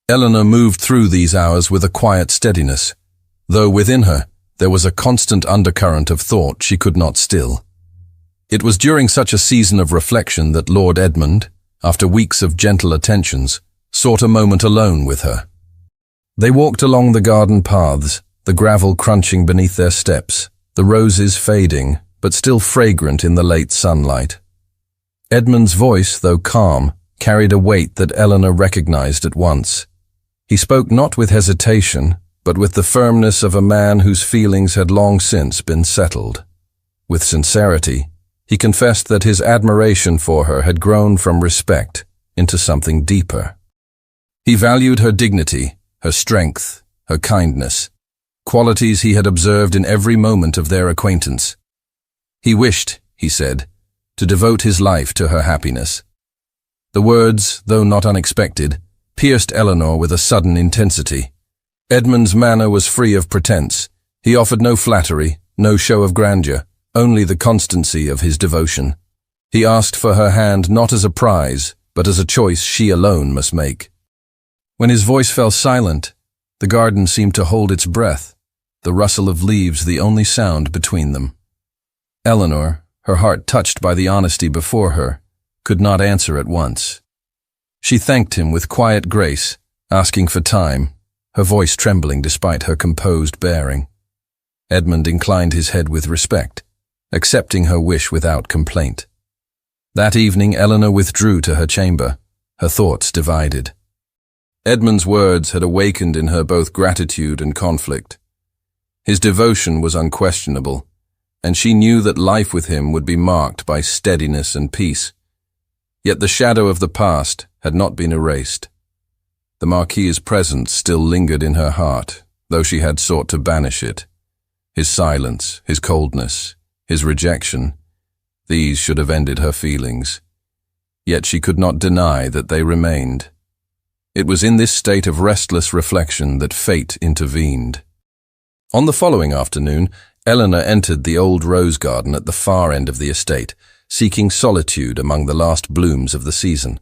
Speaker 1: Eleanor moved through these hours with a quiet steadiness, though within her there was a constant undercurrent of thought she could not still. It was during such a season of reflection that Lord Edmund, after weeks of gentle attentions, sought a moment alone with her. They walked along the garden paths, the gravel crunching beneath their steps, the roses fading, but still fragrant in the late sunlight. Edmund's voice, though calm, carried a weight that Eleanor recognized at once. He spoke not with hesitation, but with the firmness of a man whose feelings had long since been settled. With sincerity, he confessed that his admiration for her had grown from respect into something deeper. He valued her dignity, her strength, her kindness, qualities he had observed in every moment of their acquaintance. He wished, he said, to devote his life to her happiness. The words, though not unexpected, pierced Eleanor with a sudden intensity. Edmund's manner was free of pretense. He offered no flattery, no show of grandeur, only the constancy of his devotion. He asked for her hand not as a prize, but as a choice she alone must make. When his voice fell silent, the garden seemed to hold its breath, the rustle of leaves the only sound between them. Eleanor, her heart touched by the honesty before her, could not answer at once. She thanked him with quiet grace, asking for time, her voice trembling despite her composed bearing. Edmund inclined his head with respect, accepting her wish without complaint. That evening Eleanor withdrew to her chamber, her thoughts divided. Edmund's words had awakened in her both gratitude and conflict. His devotion was unquestionable, and she knew that life with him would be marked by steadiness and peace. Yet the shadow of the past had not been erased. The Marquis's presence still lingered in her heart, though she had sought to banish it. His silence, his coldness, his rejection, these should have ended her feelings. Yet she could not deny that they remained. It was in this state of restless reflection that fate intervened. On the following afternoon, Eleanor entered the old rose garden at the far end of the estate, seeking solitude among the last blooms of the season.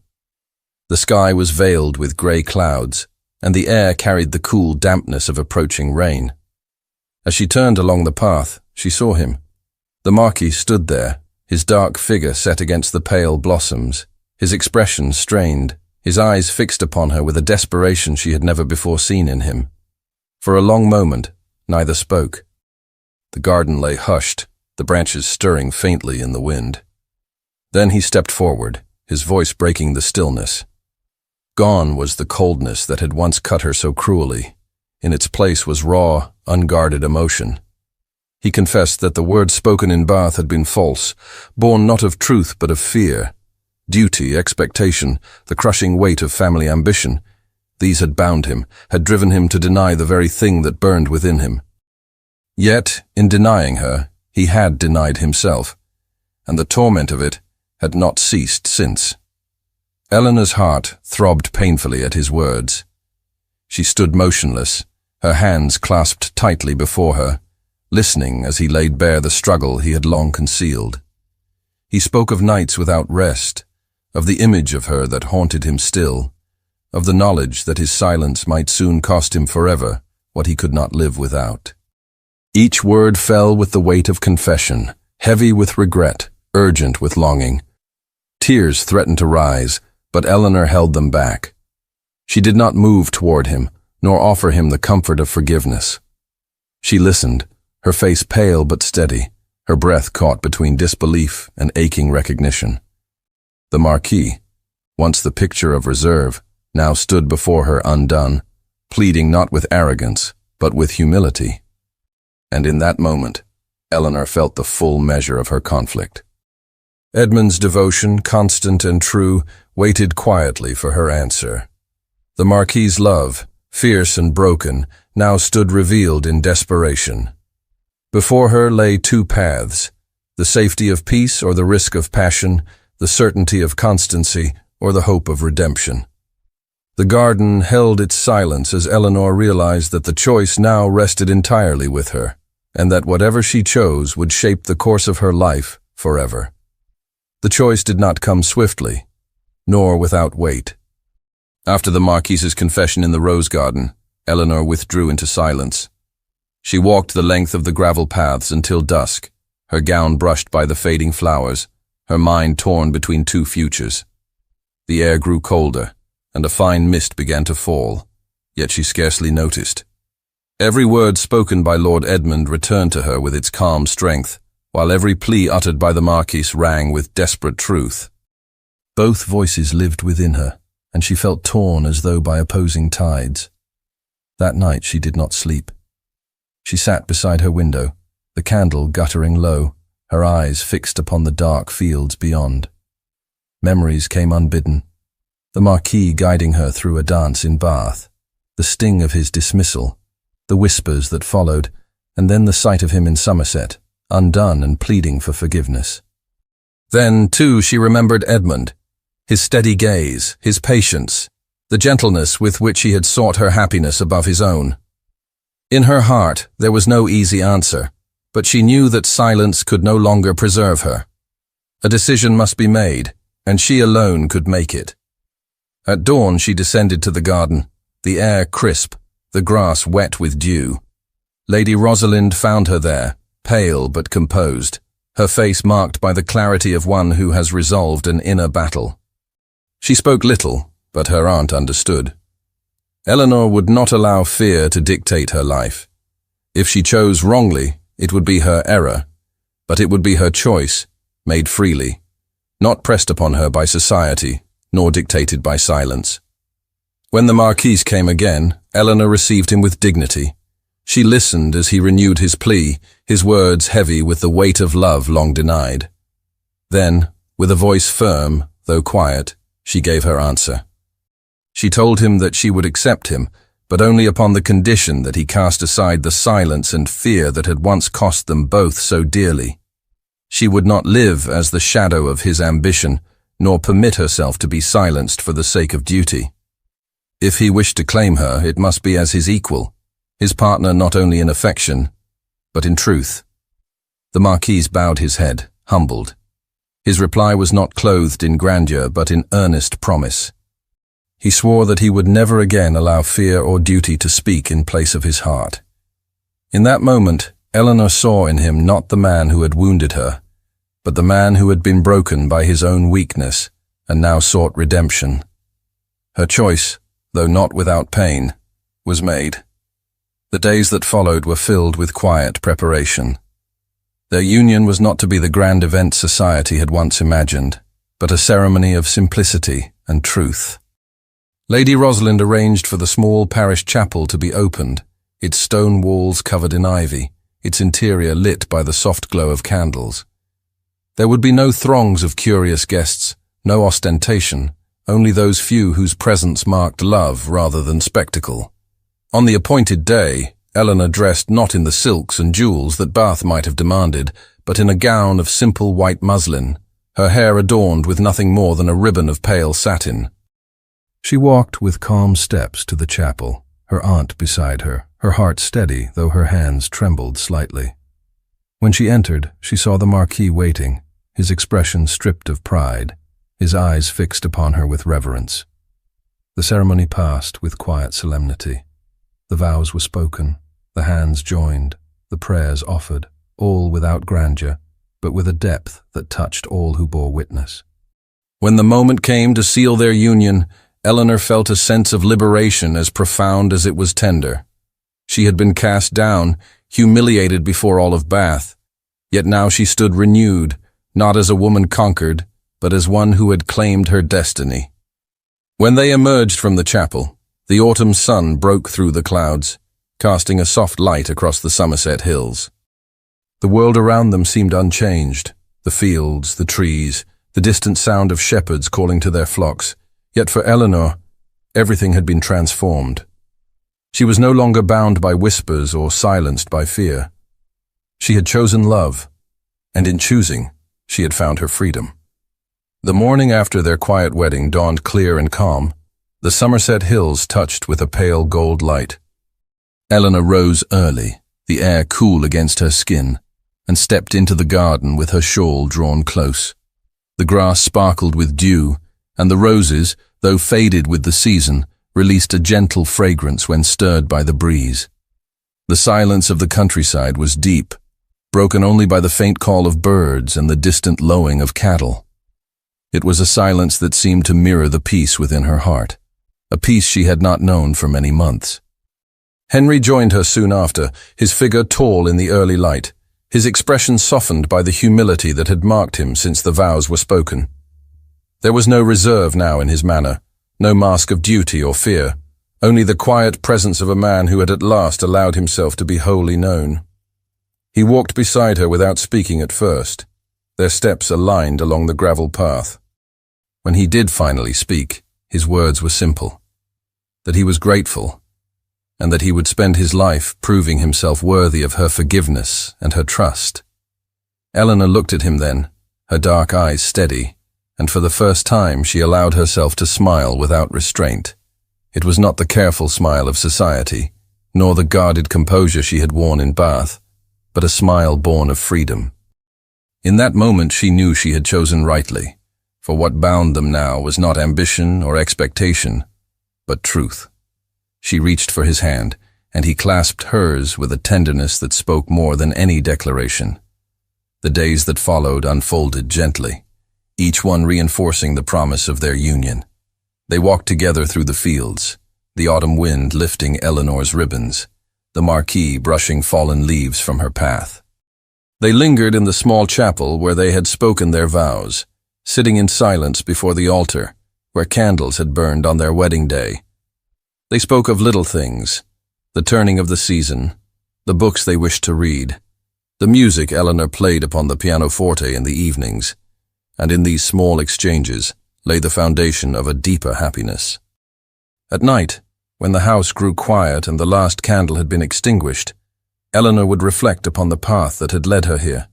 Speaker 1: The sky was veiled with grey clouds, and the air carried the cool dampness of approaching rain. As she turned along the path, she saw him. The Marquis stood there, his dark figure set against the pale blossoms, his expression strained, his eyes fixed upon her with a desperation she had never before seen in him. For a long moment, neither spoke. The garden lay hushed, the branches stirring faintly in the wind. Then he stepped forward, his voice breaking the stillness. Gone was the coldness that had once cut her so cruelly. In its place was raw, unguarded emotion. He confessed that the words spoken in Bath had been false, born not of truth but of fear. Duty, expectation, the crushing weight of family ambition, these had bound him, had driven him to deny the very thing that burned within him. Yet, in denying her, he had denied himself, and the torment of it had not ceased since. Eleanor's heart throbbed painfully at his words. She stood motionless, her hands clasped tightly before her, listening as he laid bare the struggle he had long concealed. He spoke of nights without rest, of the image of her that haunted him still, of the knowledge that his silence might soon cost him forever what he could not live without. Each word fell with the weight of confession, heavy with regret, urgent with longing. Tears threatened to rise, but Eleanor held them back. She did not move toward him, nor offer him the comfort of forgiveness. She listened, her face pale but steady, her breath caught between disbelief and aching recognition. The Marquis, once the picture of reserve, now stood before her undone, pleading not with arrogance, but with humility. And in that moment, Eleanor felt the full measure of her conflict. Edmund's devotion, constant and true, waited quietly for her answer. The Marquis's love, fierce and broken, now stood revealed in desperation. Before her lay two paths, the safety of peace or the risk of passion, the certainty of constancy or the hope of redemption. The garden held its silence as Eleanor realized that the choice now rested entirely with her, and that whatever she chose would shape the course of her life forever. The choice did not come swiftly, nor without weight. After the Marquis's confession in the rose garden, Eleanor withdrew into silence. She walked the length of the gravel paths until dusk, her gown brushed by the fading flowers, her mind torn between two futures. The air grew colder, and a fine mist began to fall, yet she scarcely noticed. Every word spoken by Lord Edmund returned to her with its calm strength, while every plea uttered by the Marquis rang with desperate truth. Both voices lived within her, and she felt torn as though by opposing tides. That night she did not sleep. She sat beside her window, the candle guttering low, her eyes fixed upon the dark fields beyond. Memories came unbidden, the Marquis guiding her through a dance in Bath, the sting of his dismissal, the whispers that followed, and then the sight of him in Somerset, undone and pleading for forgiveness. Then, too, she remembered Edmund, his steady gaze, his patience, the gentleness with which he had sought her happiness above his own. In her heart, there was no easy answer, but she knew that silence could no longer preserve her. A decision must be made, and she alone could make it. At dawn she descended to the garden, the air crisp, the grass wet with dew. Lady Rosalind found her there, pale but composed, her face marked by the clarity of one who has resolved an inner battle. She spoke little, but her aunt understood. Eleanor would not allow fear to dictate her life. If she chose wrongly, it would be her error, but it would be her choice, made freely, not pressed upon her by society, nor dictated by silence. When the Marquis came again, Eleanor received him with dignity. She listened as he renewed his plea, his words heavy with the weight of love long denied. Then, with a voice firm, though quiet, she gave her answer. She told him that she would accept him, but only upon the condition that he cast aside the silence and fear that had once cost them both so dearly. She would not live as the shadow of his ambition, nor permit herself to be silenced for the sake of duty. If he wished to claim her, it must be as his equal, his partner not only in affection, but in truth. The Marquis bowed his head, humbled. His reply was not clothed in grandeur, but in earnest promise. He swore that he would never again allow fear or duty to speak in place of his heart. In that moment, Eleanor saw in him not the man who had wounded her, but the man who had been broken by his own weakness and now sought redemption. Her choice, though not without pain, was made. The days that followed were filled with quiet preparation. Their union was not to be the grand event society had once imagined, but a ceremony of simplicity and truth. Lady Rosalind arranged for the small parish chapel to be opened, its stone walls covered in ivy, its interior lit by the soft glow of candles. There would be no throngs of curious guests, no ostentation, only those few whose presence marked love rather than spectacle. On the appointed day, Eleanor dressed not in the silks and jewels that Bath might have demanded, but in a gown of simple white muslin, her hair adorned with nothing more than a ribbon of pale satin. She walked with calm steps to the chapel, her aunt beside her, her heart steady, though her hands trembled slightly. When she entered, she saw the Marquis waiting, his expression stripped of pride, his eyes fixed upon her with reverence. The ceremony passed with quiet solemnity. The vows were spoken, the hands joined, the prayers offered, all without grandeur, but with a depth that touched all who bore witness. When the moment came to seal their union, Eleanor felt a sense of liberation as profound as it was tender. She had been cast down, humiliated before all of Bath, yet now she stood renewed, not as a woman conquered, but as one who had claimed her destiny. When they emerged from the chapel, the autumn sun broke through the clouds, casting a soft light across the Somerset hills. The world around them seemed unchanged, the fields, the trees, the distant sound of shepherds calling to their flocks, yet for Eleanor, everything had been transformed. She was no longer bound by whispers or silenced by fear. She had chosen love, and in choosing, she had found her freedom. The morning after their quiet wedding dawned clear and calm, the Somerset hills touched with a pale gold light. Eleanor rose early, the air cool against her skin, and stepped into the garden with her shawl drawn close. The grass sparkled with dew, and the roses, though faded with the season, released a gentle fragrance when stirred by the breeze. The silence of the countryside was deep, broken only by the faint call of birds and the distant lowing of cattle. It was a silence that seemed to mirror the peace within her heart, a peace she had not known for many months. Henry joined her soon after, his figure tall in the early light, his expression softened by the humility that had marked him since the vows were spoken. There was no reserve now in his manner, no mask of duty or fear, only the quiet presence of a man who had at last allowed himself to be wholly known. He walked beside her without speaking at first, their steps aligned along the gravel path. When he did finally speak, his words were simple: that he was grateful, and that he would spend his life proving himself worthy of her forgiveness and her trust. Eleanor looked at him then, her dark eyes steady, and for the first time she allowed herself to smile without restraint. It was not the careful smile of society, nor the guarded composure she had worn in Bath, but a smile born of freedom. In that moment she knew she had chosen rightly, for what bound them now was not ambition or expectation, but truth. She reached for his hand, and he clasped hers with a tenderness that spoke more than any declaration. The days that followed unfolded gently, each one reinforcing the promise of their union. They walked together through the fields, the autumn wind lifting Eleanor's ribbons, the Marquis brushing fallen leaves from her path. They lingered in the small chapel where they had spoken their vows, sitting in silence before the altar, where candles had burned on their wedding day. They spoke of little things, the turning of the season, the books they wished to read, the music Eleanor played upon the pianoforte in the evenings, and in these small exchanges lay the foundation of a deeper happiness. At night, when the house grew quiet and the last candle had been extinguished, Eleanor would reflect upon the path that had led her here.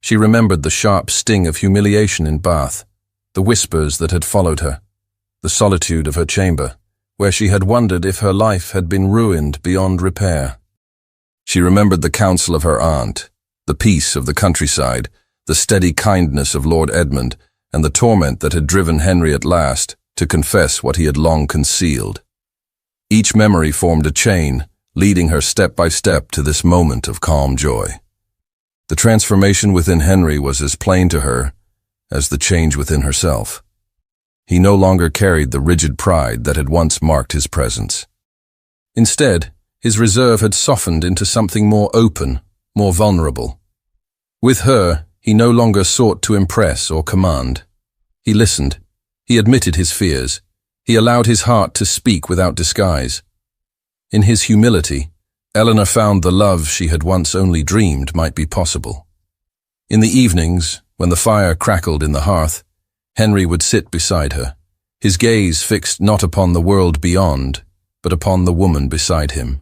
Speaker 1: She remembered the sharp sting of humiliation in Bath, the whispers that had followed her, the solitude of her chamber, where she had wondered if her life had been ruined beyond repair. She remembered the counsel of her aunt, the peace of the countryside, the steady kindness of Lord Edmund, and the torment that had driven Henry at last to confess what he had long concealed. Each memory formed a chain, leading her step by step to this moment of calm joy. The transformation within Henry was as plain to her as the change within herself. He no longer carried the rigid pride that had once marked his presence. Instead, his reserve had softened into something more open, more vulnerable. With her, he no longer sought to impress or command. He listened. He admitted his fears. He allowed his heart to speak without disguise. In his humility, Eleanor found the love she had once only dreamed might be possible. In the evenings, when the fire crackled in the hearth, Henry would sit beside her, his gaze fixed not upon the world beyond, but upon the woman beside him.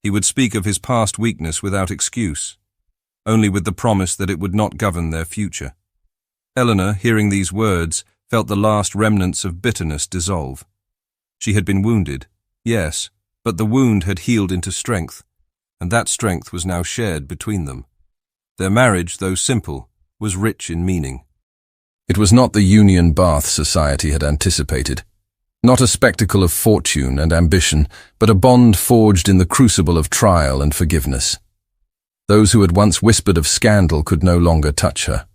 Speaker 1: He would speak of his past weakness without excuse, only with the promise that it would not govern their future. Eleanor, hearing these words, felt the last remnants of bitterness dissolve. She had been wounded, yes, but the wound had healed into strength, and that strength was now shared between them. Their marriage, though simple, was rich in meaning. It was not the union Bath society had anticipated, not a spectacle of fortune and ambition, but a bond forged in the crucible of trial and forgiveness. Those who had once whispered of scandal could no longer touch her.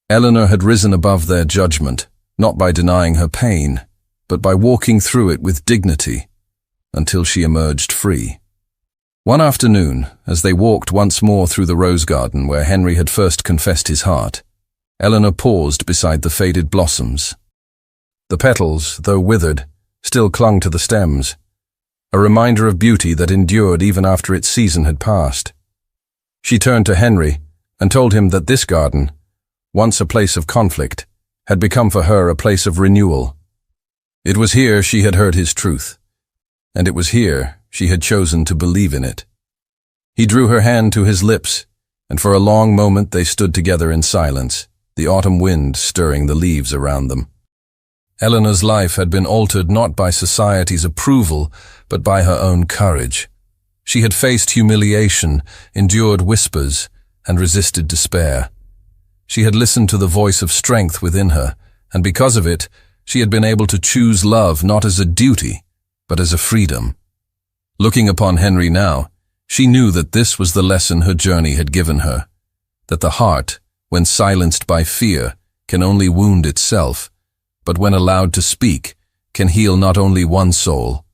Speaker 1: Eleanor had risen above their judgment, not by denying her pain, but by walking through it with dignity, until she emerged free. One afternoon, as they walked once more through the rose garden where Henry had first confessed his heart, Eleanor paused beside the faded blossoms. The petals, though withered, still clung to the stems, a reminder of beauty that endured even after its season had passed. She turned to Henry and told him that this garden, once a place of conflict, had become for her a place of renewal. It was here she had heard his truth, and it was here she had chosen to believe in it. He drew her hand to his lips, and for a long moment they stood together in silence, the autumn wind stirring the leaves around them. Eleanor's life had been altered not by society's approval, but by her own courage. She had faced humiliation, endured whispers, and resisted despair. She had listened to the voice of strength within her, and because of it, she had been able to choose love not as a duty, but as a freedom. Looking upon Henry now, she knew that this was the lesson her journey had given her, that the heart, when silenced by fear, can only wound itself, but when allowed to speak, can heal not only one soul,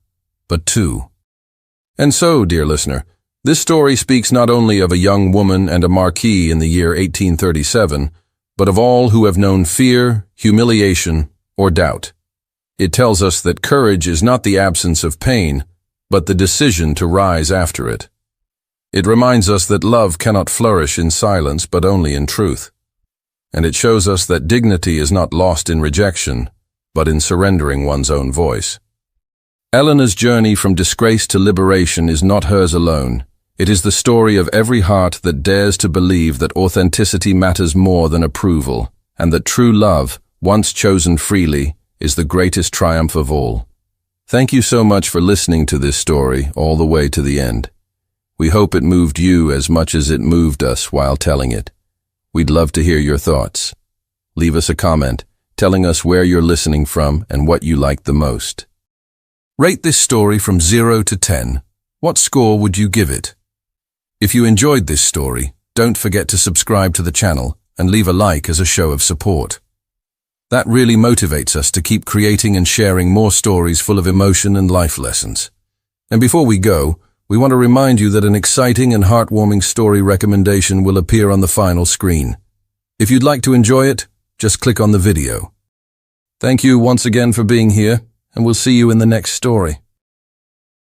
Speaker 1: but two. And so, dear listener, this story speaks not only of a young woman and a marquis in the year 1837, but of all who have known fear, humiliation, or doubt. It tells us that courage is not the absence of pain, but the decision to rise after it. It reminds us that love cannot flourish in silence, but only in truth. And it shows us that dignity is not lost in rejection, but in surrendering one's own voice. Eleanor's journey from disgrace to liberation is not hers alone. It is the story of every heart that dares to believe that authenticity matters more than approval, and that true love, once chosen freely, is the greatest triumph of all. Thank you so much for listening to this story all the way to the end. We hope it moved you as much as it moved us while telling it. We'd love to hear your thoughts. Leave us a comment, telling us where you're listening from and what you liked the most. Rate this story from 0 to 10. What score would you give it? If you enjoyed this story, don't forget to subscribe to the channel and leave a like as a show of support. That really motivates us to keep creating and sharing more stories full of emotion and life lessons. And before we go, we want to remind you that an exciting and heartwarming story recommendation will appear on the final screen. If you'd like to enjoy it, just click on the video. Thank you once again for being here, and we'll see you in the next story.